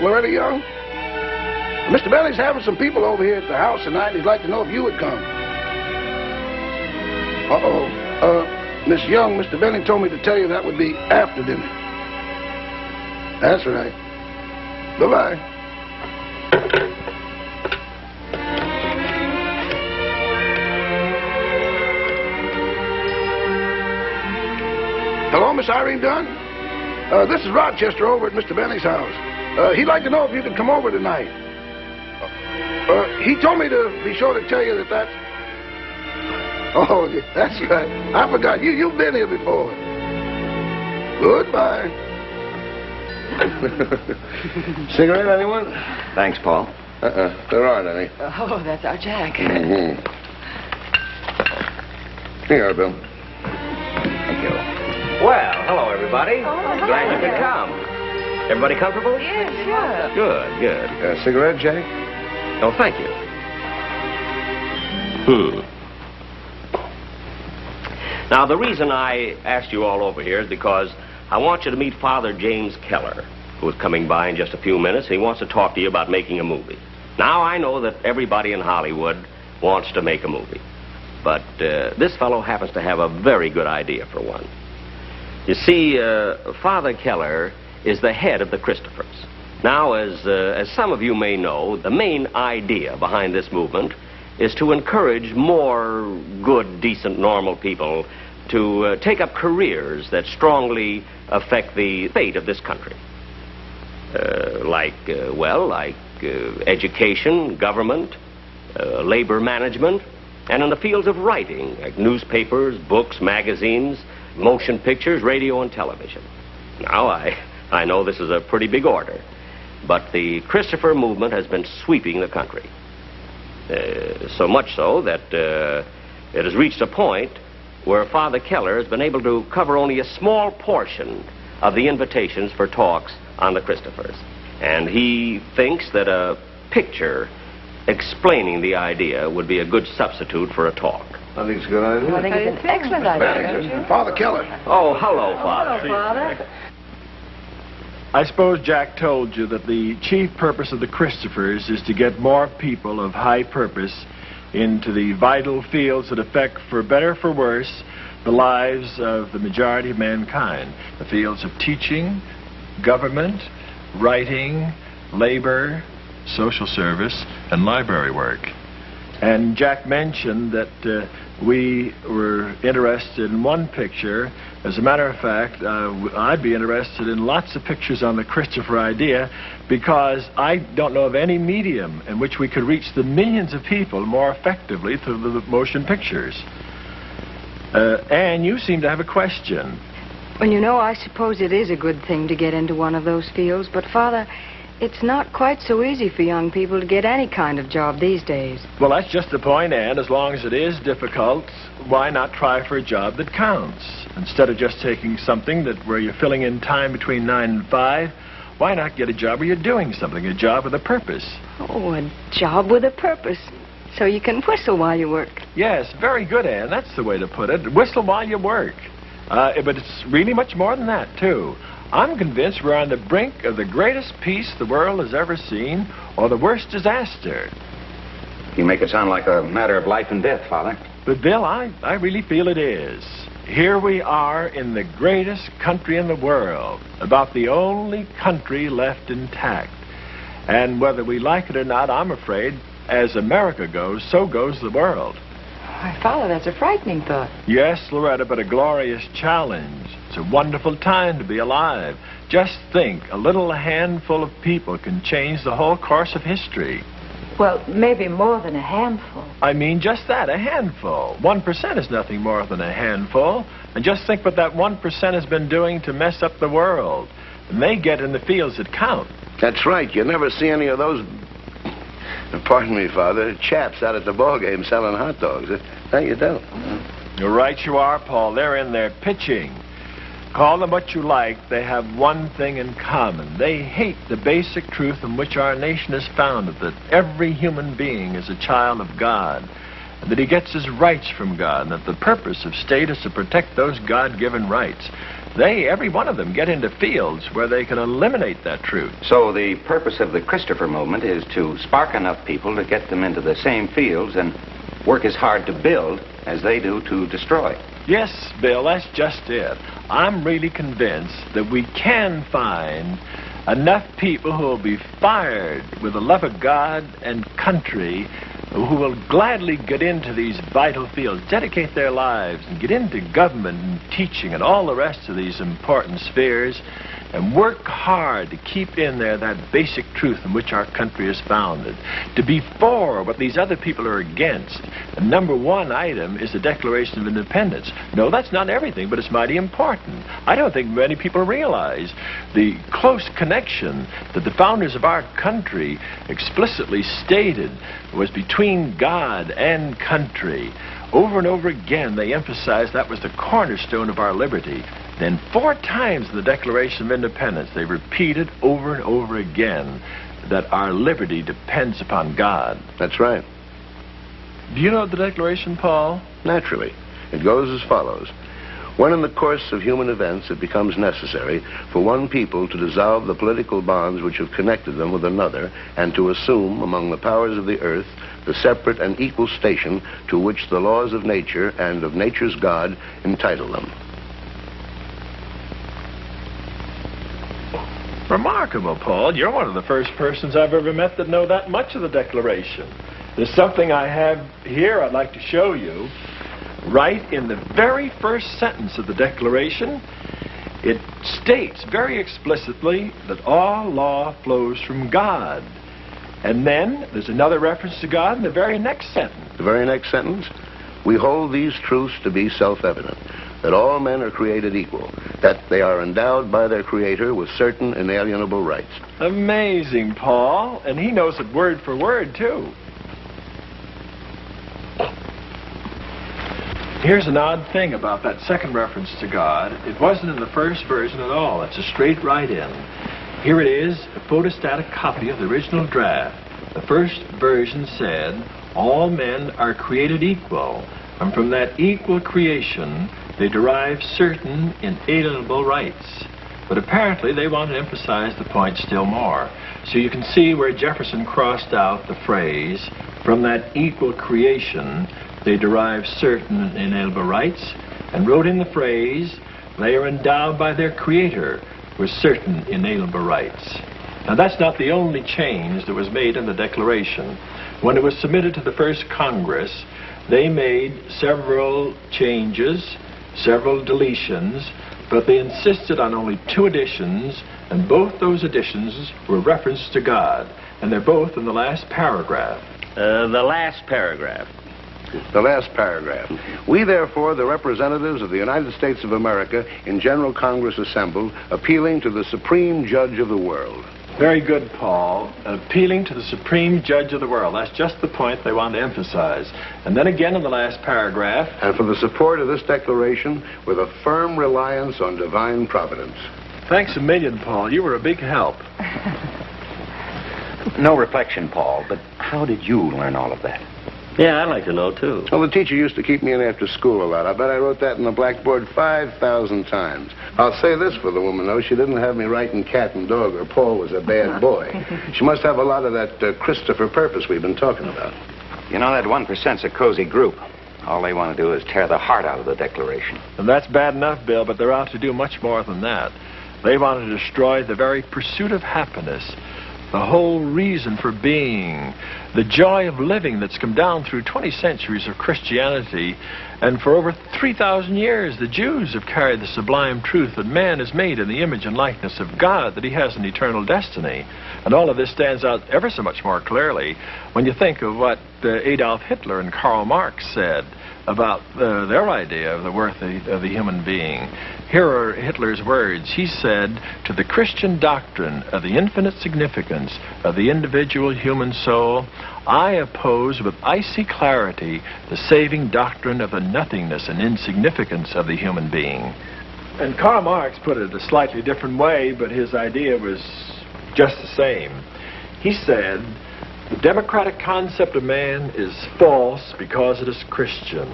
Loretta Young? Mr. Bentley's having some people over here at the house tonight. He'd like to know if you would come. Miss Young, Mr. Bentley told me to tell you that would be after dinner. That's right. Bye-bye. Hello, Miss Irene Dunn? This is Rochester over at Mr. Bentley's house. He'd like to know if you could come over tonight. He told me to be sure to tell you that that's... Oh, that's right. I forgot. You've been here before. Goodbye. Cigarette, anyone? Thanks, Paul. There aren't any. Oh, that's our Jack. Mm-hmm. Here you are, Bill. Thank you. Well, hello, everybody. Oh, Glad you could come. Everybody comfortable? Yes, sure. Good. Cigarette, Jake? Oh, thank you. Now, the reason I asked you all over here is because I want you to meet Father James Keller, who is coming by in just a few minutes. He wants to talk to you about making a movie. Now, I know that everybody in Hollywood wants to make a movie, but this fellow happens to have a very good idea for one. You see, Father Keller is the head of the Christophers. Now, as some of you may know, the main idea behind this movement is to encourage more good, decent, normal people to take up careers that strongly affect the fate of this country. Like education, government, labor management, and in the fields of writing, like newspapers, books, magazines, motion pictures, radio, and television. Now, I know this is a pretty big order, but the Christopher movement has been sweeping the country. So much so that it has reached a point where Father Keller has been able to cover only a small portion of the invitations for talks on the Christophers. And he thinks that a picture explaining the idea would be a good substitute for a talk. I think it's a good idea. I think it's an excellent idea, don't you? Father Keller. Oh, hello, Father. Hello, Father. I suppose Jack told you that the chief purpose of the Christophers is to get more people of high purpose into the vital fields that affect, for better or for worse, the lives of the majority of mankind. The fields of teaching, government, writing, labor, social service, and library work. And Jack mentioned that we were interested in one picture. As a matter of fact, I'd be interested in lots of pictures on the Christopher idea, because I don't know of any medium in which we could reach the millions of people more effectively through the motion pictures. And you seem to have a question. Well, you know, I suppose it is a good thing to get into one of those fields, but, Father, it's not quite so easy for young people to get any kind of job these days. Well, that's just the point, Ann. As long as it is difficult, why not try for a job that counts? Instead of just taking something where you're filling in time between 9 and 5, why not get a job where you're doing something, a job with a purpose? Oh, a job with a purpose. So you can whistle while you work. Yes, very good, Ann. That's the way to put it. Whistle while you work. But it's really much more than that, too. I'm convinced we're on the brink of the greatest peace the world has ever seen, or the worst disaster. You make it sound like a matter of life and death, Father. But, Bill, I really feel it is. Here we are in the greatest country in the world, about the only country left intact. And whether we like it or not, I'm afraid, as America goes, so goes the world. Why, Father, that's a frightening thought. Yes, Loretta, but a glorious challenge. It's a wonderful time to be alive. Just think, a little handful of people can change the whole course of history. Well, maybe more than a handful. I mean, just that, a handful. 1% is nothing more than a handful. And just think what that 1% has been doing to mess up the world. And they get in the fields that count. That's right. You never see any of those, pardon me, Father, chaps out at the ball game selling hot dogs. No, you don't. You're right you are, Paul. They're in there pitching. Call them what you like, they have one thing in common. They hate the basic truth on which our nation is founded, that every human being is a child of God. and that he gets his rights from God, and that the purpose of state is to protect those God-given rights. They, every one of them, get into fields where they can eliminate that truth. So the purpose of the Christopher movement is to spark enough people to get them into the same fields and work as hard to build as they do to destroy. Yes, Bill, that's just it. I'm really convinced that we can find enough people who will be fired with the love of God and country, who will gladly get into these vital fields, dedicate their lives, and get into government and teaching and all the rest of these important spheres, and work hard to keep in there that basic truth in which our country is founded. To be for what these other people are against. The number one item is the Declaration of Independence. No, that's not everything, but it's mighty important. I don't think many people realize the close connection that the founders of our country explicitly stated was between God and country. Over and over again, they emphasized that was the cornerstone of our liberty. Then 4 times in the Declaration of Independence, they repeated over and over again that our liberty depends upon God. That's right. Do you know the Declaration, Paul? Naturally. It goes as follows. When in the course of human events it becomes necessary for one people to dissolve the political bonds which have connected them with another, and to assume among the powers of the earth the separate and equal station to which the laws of nature and of nature's God entitle them. Remarkable, Paul. You're one of the first persons I've ever met that know that much of the Declaration. There's something I have here I'd like to show you. Right in the very first sentence of the Declaration, it states very explicitly that all law flows from God. And then there's another reference to God in the very next sentence. The very next sentence? We hold these truths to be self-evident, that all men are created equal, that they are endowed by their Creator with certain inalienable rights. Amazing, Paul. And he knows it word for word, too. Here's an odd thing about that second reference to God. It wasn't in the first version at all. It's a straight write-in. Here it is, a photostatic copy of the original draft. The first version said, all men are created equal, and from that equal creation, they derive certain inalienable rights. But apparently, they want to emphasize the point still more. So you can see where Jefferson crossed out the phrase, from that equal creation, they derive certain inalienable rights, and wrote in the phrase, they are endowed by their Creator with certain inalienable rights. Now, that's not the only change that was made in the Declaration. When it was submitted to the first Congress, they made several changes, several deletions, but they insisted on only 2 additions, and both those additions were reference to God, and they're both in the last paragraph. The last paragraph. The last paragraph. We, therefore, the representatives of the United States of America in General Congress assembled, appealing to the Supreme Judge of the world. Very good, Paul. Appealing to the Supreme Judge of the world. That's just the point they want to emphasize. And then again in the last paragraph. And for the support of this declaration with a firm reliance on divine providence. Thanks a million, Paul. You were a big help. No reflection, Paul, but how did you learn all of that? Yeah, I'd like to know, too. Well, the teacher used to keep me in after school a lot. I bet I wrote that in the blackboard 5,000 times. I'll say this for the woman, though. She didn't have me writing cat and dog or Paul was a bad boy. She must have a lot of that Christopher purpose we've been talking about. You know, that 1%'s a cozy group. All they want to do is tear the heart out of the Declaration. And that's bad enough, Bill, but they're out to do much more than that. They want to destroy the very pursuit of happiness, the whole reason for being, the joy of living that's come down through 20 centuries of Christianity. And for over 3,000 years, the Jews have carried the sublime truth that man is made in the image and likeness of God, that he has an eternal destiny. And all of this stands out ever so much more clearly when you think of what Adolf Hitler and Karl Marx said about their idea of the worth of the human being. Here are Hitler's words. He said, to the Christian doctrine of the infinite significance of the individual human soul, I oppose with icy clarity the saving doctrine of the nothingness and insignificance of the human being. And Karl Marx put it a slightly different way, but his idea was just the same. He said, The democratic concept of man is false because it is Christian.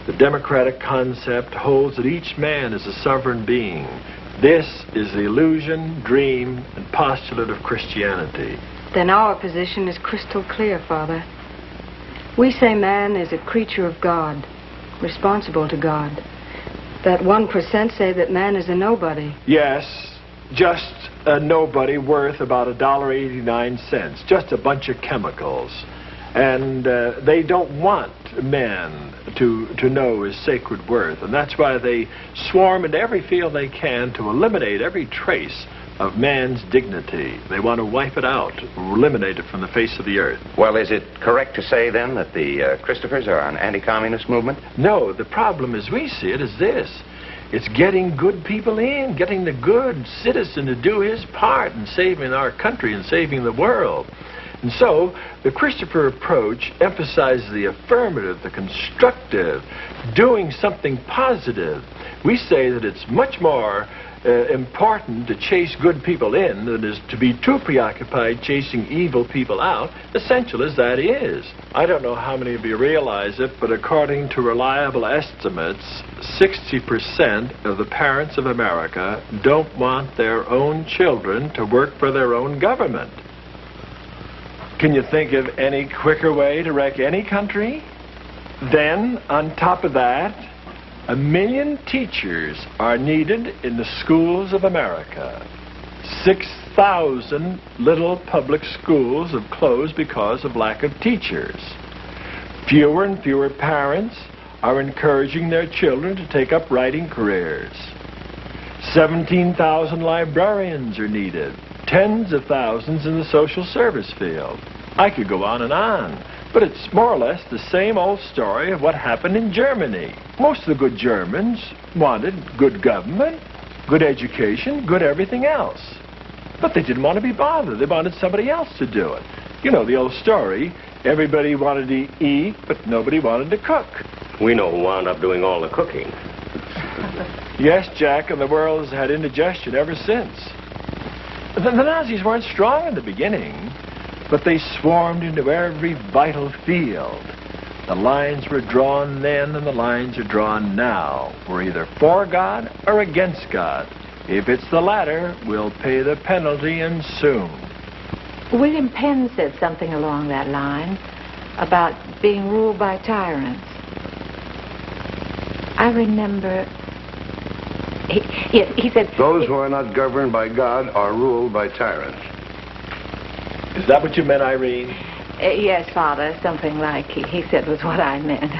The democratic concept holds that each man is a sovereign being. This is the illusion, dream, and postulate of Christianity. Then our position is crystal clear, Father. We say man is a creature of God, responsible to God. That 1% say that man is a nobody. Yes, just a nobody worth about $1.89, just a bunch of chemicals. And they don't want men to know his sacred worth. And that's why they swarm into every field they can to eliminate every trace of man's dignity. They want to wipe it out, eliminate it from the face of the earth. Well, is it correct to say, then, that the Christophers are an anti-communist movement? No, the problem as we see it is this. It's getting good people in, getting the good citizen to do his part in saving our country and saving the world. And so, the Christopher approach emphasizes the affirmative, the constructive, doing something positive. We say that it's much more important to chase good people in than it is to be too preoccupied chasing evil people out, essential as that is. I don't know how many of you realize it, but according to reliable estimates, 60% of the parents of America don't want their own children to work for their own government. Can you think of any quicker way to wreck any country? Then, on top of that, 1 million teachers are needed in the schools of America. 6,000 little public schools have closed because of lack of teachers. Fewer and fewer parents are encouraging their children to take up writing careers. 17,000 librarians are needed. Tens of thousands in the social service field. I could go on, but it's more or less the same old story of what happened in Germany. Most of the good Germans wanted good government, good education, good everything else. But they didn't want to be bothered. They wanted somebody else to do it. You know the old story. Everybody wanted to eat, but nobody wanted to cook. We know who wound up doing all the cooking. Yes, Jack, and the world has had indigestion ever since. The Nazis weren't strong in the beginning, but they swarmed into every vital field. The lines were drawn then and the lines are drawn now. We're either for God or against God. If it's the latter, we'll pay the penalty and soon. William Penn said something along that line about being ruled by tyrants. I remember... He said... Those who are not governed by God are ruled by tyrants. Is that what you meant, Irene? Yes, Father, something like he said was what I meant.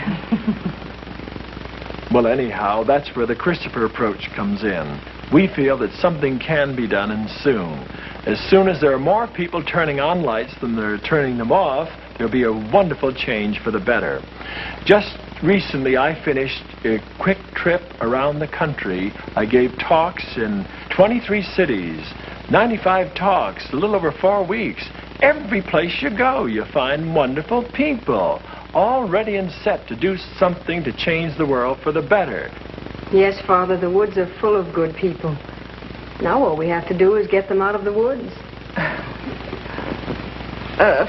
Well, anyhow, that's where the Christopher approach comes in. We feel that something can be done, and soon. As soon as there are more people turning on lights than they're turning them off, there'll be a wonderful change for the better. Just recently, I finished a quick trip around the country. I gave talks in 23 cities, 95 talks, a little over 4 weeks. Every place you go, you find wonderful people, all ready and set to do something to change the world for the better. Yes, Father, the woods are full of good people. Now all we have to do is get them out of the woods.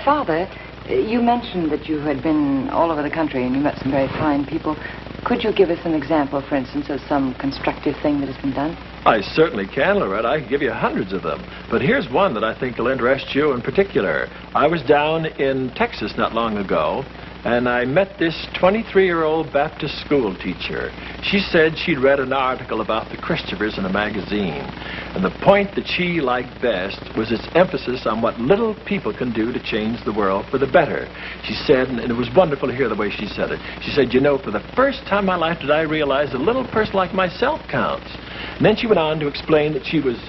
Father, you mentioned that you had been all over the country and you met some very fine people. Could you give us an example, for instance, of some constructive thing that has been done? I certainly can, Loretta. I can give you hundreds of them. But here's one that I think will interest you in particular. I was down in Texas not long ago, and I met this 23-year-old Baptist school teacher. She said she'd read an article about the Christophers in a magazine, and the point that she liked best was its emphasis on what little people can do to change the world for the better. She said, and it was wonderful to hear the way she said it, she said, you know, for the first time in my life did I realize a little person like myself counts. And then she went on to explain that she was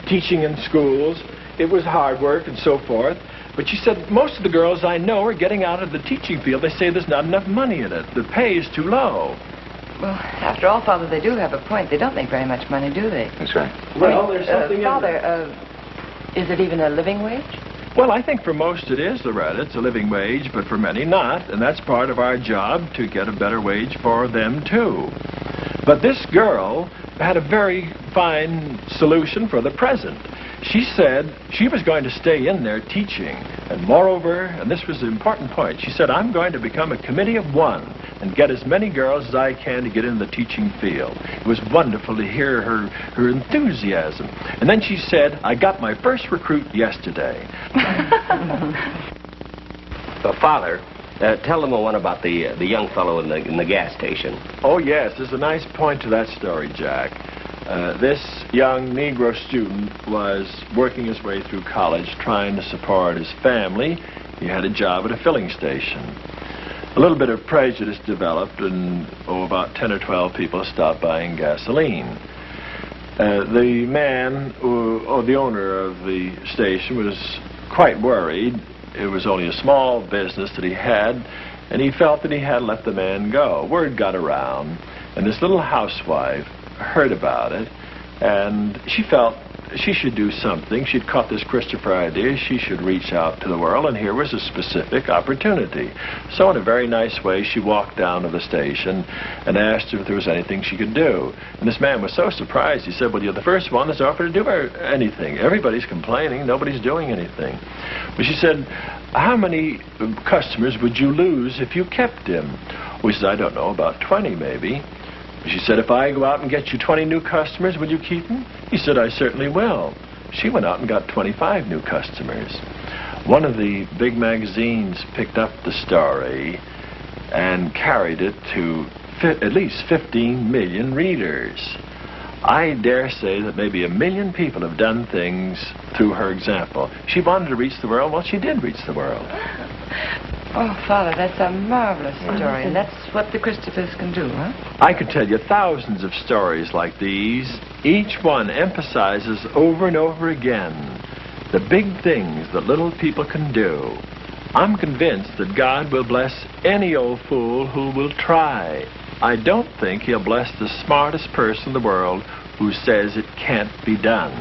teaching in schools. It was hard work and so forth. But she said, most of the girls I know are getting out of the teaching field. They say there's not enough money in it. The pay is too low. Well, after all, Father, they do have a point. They don't make very much money, do they? That's right. Well, there's something Father, in is it even a living wage? Well, I think for most it is, Loretta. It's a living wage, but for many not. And that's part of our job, to get a better wage for them, too. But this girl had a very fine solution for the present. she said she was going to stay in there teaching. And moreover, and this was the important point, she said, I'm going to become a committee of one and get as many girls as I can to get in the teaching field. It was wonderful to hear her enthusiasm. And then she said, I got my first recruit yesterday. Father, tell them one about the young fellow in the gas station. Oh, yes, there's a nice point to that story, Jack. This young Negro student was working his way through college trying to support his family. He had a job at a filling station. A little bit of prejudice developed, and about 10 or 12 people stopped buying gasoline. The man, the owner of the station, was quite worried. It was only a small business that he had, and he felt that he had to let the man go. Word got around, and this little housewife heard about it, and she felt she should do something. She'd caught this Christopher idea. She should reach out to the world, and here was a specific opportunity. So in a very nice way, she walked down to the station and asked if there was anything she could do. And this man was so surprised. He said, well, you're the first one that's offered to do anything. Everybody's complaining. Nobody's doing anything. But she said, how many customers would you lose if you kept him? Well, he said, I don't know, about 20 maybe. She said, if I go out and get you 20 new customers, will you keep them? He said, I certainly will. She went out and got 25 new customers. One of the big magazines picked up the story and carried it to at least 15 million readers. I dare say that maybe 1 million people have done things through her example. She wanted to reach the world. Well, she did reach the world. Oh, Father, that's a marvelous story, and that's what the Christophers can do, huh? I could tell you thousands of stories like these. Each one emphasizes over and over again the big things that little people can do. I'm convinced that God will bless any old fool who will try. I don't think he'll bless the smartest person in the world who says it can't be done.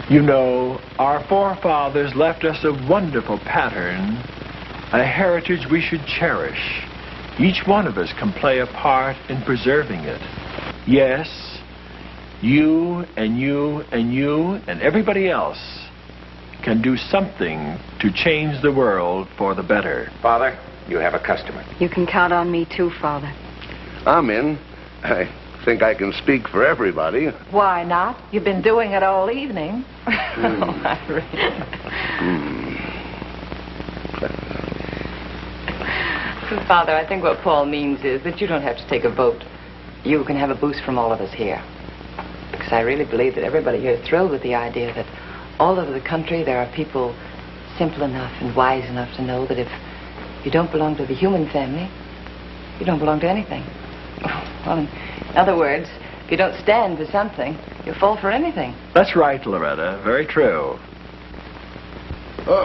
You know, our forefathers left us a wonderful pattern, a heritage we should cherish. Each one of us can play a part in preserving it. Yes, you and you and you and everybody else can do something to change the world for the better. Father, you have a customer. You can count on me too, Father. I'm in. I think I can speak for everybody. Why not? You've been doing it all evening. Father, I think what Paul means is that you don't have to take a vote. You can have a boost from all of us here. Because I really believe that everybody here is thrilled with the idea that all over the country there are people simple enough and wise enough to know that if you don't belong to the human family, you don't belong to anything. Well, in other words, if you don't stand for something, you fall for anything. That's right, Loretta. Very true.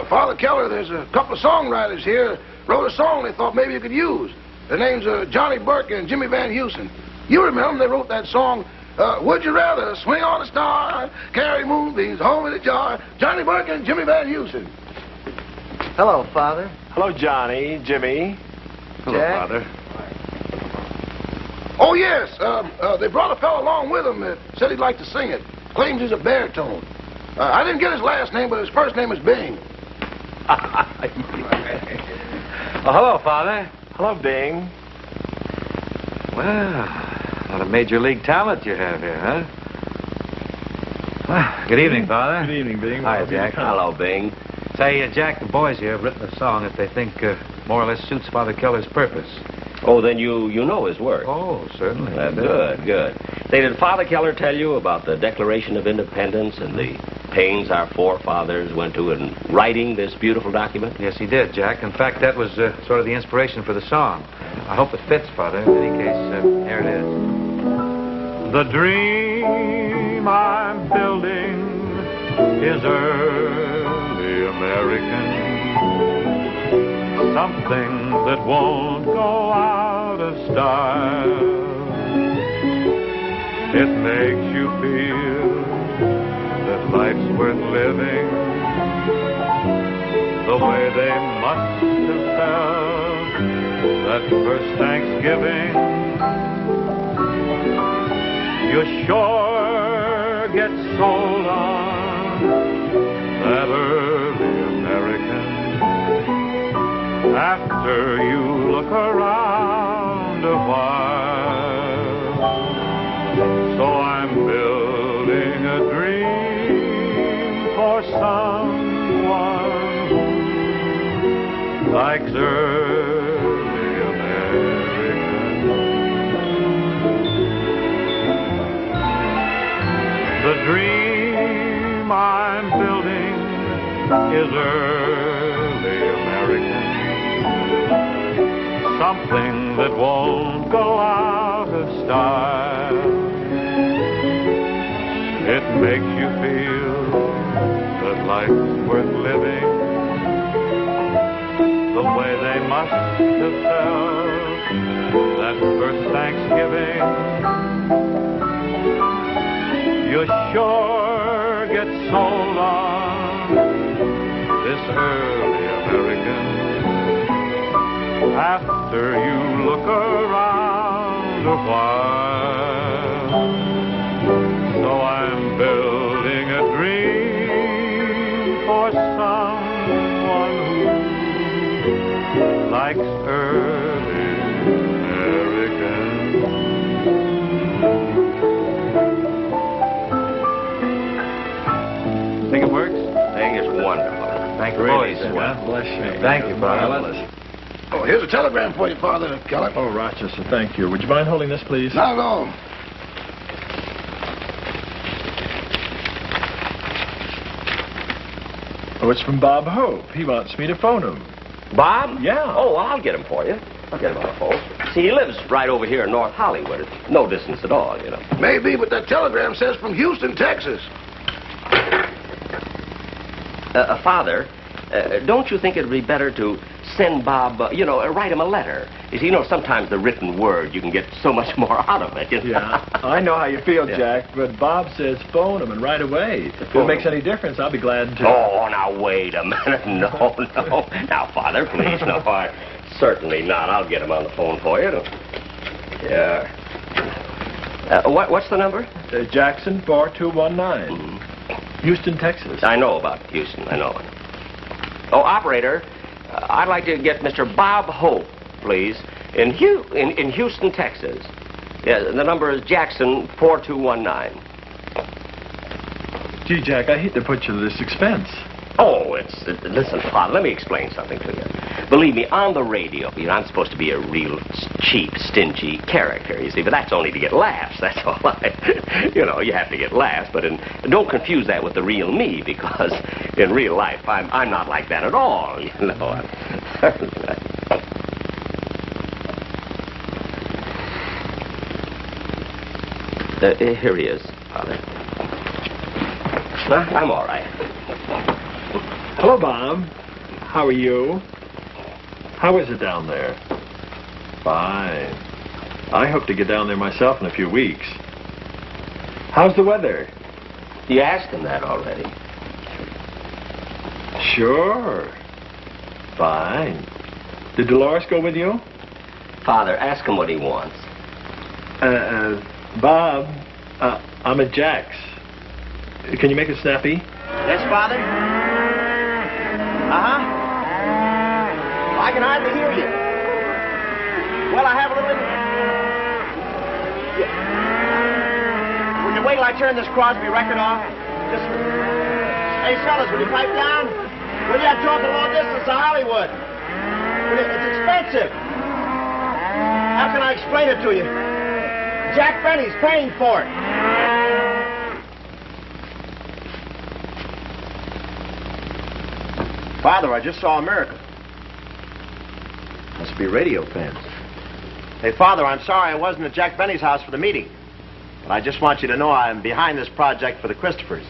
Father Keller, there's a couple of songwriters here wrote a song they thought maybe you could use. Their names are Johnny Burke and Jimmy Van Heusen. You remember they wrote that song, Would You Rather Swing on a Star, Carry Moonbeams Home in a Jar? Johnny Burke and Jimmy Van Heusen. Hello, Father. Hello, Johnny, Jimmy. Hello, Jack? Father. Oh, yes. They brought a fellow along with them that said he'd like to sing it. Claims he's a baritone. I didn't get his last name, but his first name is Bing. Well, hello, Father. Hello, Bing. Well, what a major league talent you have here, huh? Well, good evening, Father. Good evening, Bing. Hi, Welcome Jack. to come. Hello, Bing. Say, Jack, the boys here have written a song that they think more or less suits Father Keller's purpose. Oh, then you know his work. Oh, certainly. Good. Say, did Father Keller tell you about the Declaration of Independence and the pains our forefathers went to in writing this beautiful document? Yes, he did, Jack. In fact, that was sort of the inspiration for the song. I hope it fits, Father. In any case, here it is. The dream I'm building is early American. Something that won't go out of style. It makes you feel that life's worth living the way they must have felt that first Thanksgiving. You sure get sold on that early American. After you look around a while, so I'm building a dream for someone who likes early American. The dream I'm building is early American. Something that won't go out of style. It makes you feel that life's worth living the way they must have felt that first Thanksgiving. You sure get sold on this early American. After you look around a while, so I'm building a dream for someone who likes early American. Think it works? I think it's wonderful. Thank you, Really, sir. God bless you. Thank you, Father. Marvelous. Oh, here's a telegram for you, Father Keller. Oh, Rochester, thank you. Would you mind holding this, please? Not at all. Oh, it's from Bob Hope. He wants me to phone him. Bob? Yeah. Oh, I'll get him for you. I'll get him on the phone. See, he lives right over here in North Hollywood. It's no distance at all, you know. Maybe, but that telegram says from Houston, Texas. Father, don't you think it would be better to send Bob, write him a letter? You know, sometimes the written word, you can get so much more out of it. You know? Yeah, I know how you feel, Yeah. Jack, but Bob says phone him and right away. If it Phone makes him. any difference, I'll be glad to. Oh, now, wait a minute. No. Now, Father, please, no. Certainly not. I'll get him on the phone for you. Yeah. What's the number? Jackson 4219. Mm-hmm. Houston, Texas. I know about Houston. I know it. Oh, operator, I'd like to get Mr. Bob Hope, please, in Houston, Texas. Yeah, the number is Jackson 4219. Gee, Jack, I hate to put you to this expense. Oh, listen, Father, let me explain something to you. Believe me, on the radio, I'm supposed to be a real cheap, stingy character, you see, but that's only to get laughs, that's all. You have to get laughs, but don't confuse that with the real me, because in real life, I'm not like that at all, you know. Here he is, Father. I'm all right. Hello, Bob. How are you? How is it down there? Fine. I hope to get down there myself in a few weeks. How's the weather? You asked him that already. Sure. Fine. Did Dolores go with you? Father, ask him what he wants. Bob, I'm at Jack's. Can you make it snappy? Yes, Father? Uh-huh. I can hardly hear you. Well, I have a little... Will you wait till I turn this Crosby record off? Just... Hey, fellas, will you pipe down? Will you talk a long distance to Hollywood? It's expensive. How can I explain it to you? Jack Benny's paying for it. Father, I just saw a miracle. Must be radio fans. Hey, Father, I'm sorry I wasn't at Jack Benny's house for the meeting. But I just want you to know I'm behind this project for the Christophers.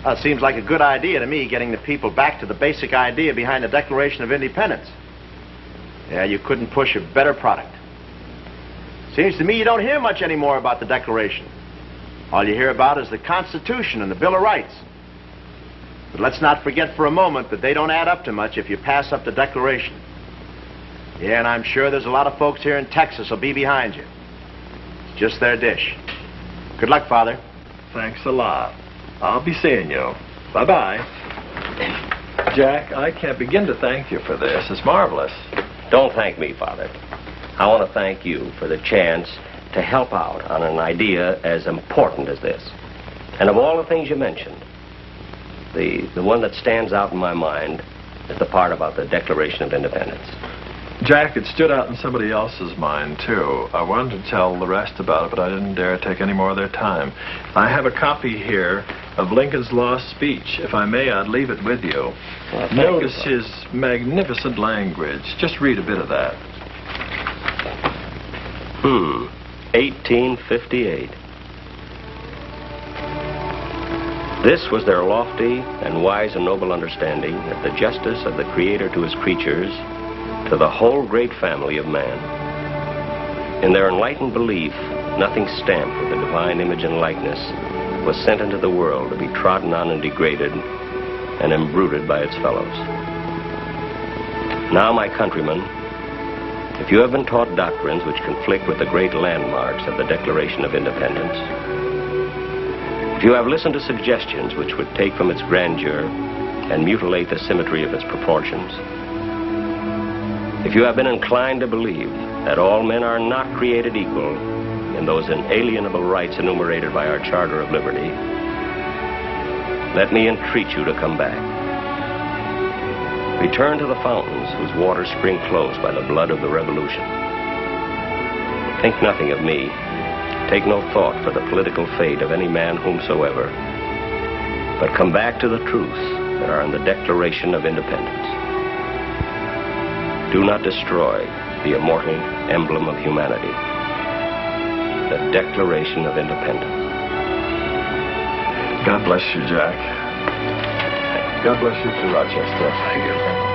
Well, it seems like a good idea to me, getting the people back to the basic idea behind the Declaration of Independence. Yeah, you couldn't push a better product. Seems to me you don't hear much anymore about the Declaration. All you hear about is the Constitution and the Bill of Rights. But let's not forget for a moment that they don't add up to much if you pass up the Declaration. Yeah, and I'm sure there's a lot of folks here in Texas will be behind you. It's just their dish. Good luck, Father. Thanks a lot. I'll be seeing you. Bye-bye. Jack, I can't begin to thank you for this. It's marvelous. Don't thank me, Father. I want to thank you for the chance to help out on an idea as important as this. And of all the things you mentioned, the one that stands out in my mind is the part about the Declaration of Independence. Jack, it stood out in somebody else's mind, too. I wanted to tell the rest about it, but I didn't dare take any more of their time. I have a copy here of Lincoln's lost speech. If I may, I'd leave it with you. Well, Notice his magnificent language. Just read a bit of that. 1858. This was their lofty and wise and noble understanding that the justice of the Creator to his creatures, to the whole great family of man. In their enlightened belief, nothing stamped with the divine image and likeness was sent into the world to be trodden on and degraded and imbruted by its fellows. Now, my countrymen, if you have been taught doctrines which conflict with the great landmarks of the Declaration of Independence, if you have listened to suggestions which would take from its grandeur and mutilate the symmetry of its proportions, if you have been inclined to believe that all men are not created equal in those inalienable rights enumerated by our Charter of Liberty, let me entreat you to come back. Return to the fountains whose waters spring close by the blood of the Revolution. Think nothing of me. Take no thought for the political fate of any man whomsoever, but come back to the truths that are in the Declaration of Independence. Do not destroy the immortal emblem of humanity, the Declaration of Independence. God bless you, Jack. God bless you too, Rochester. Thank you.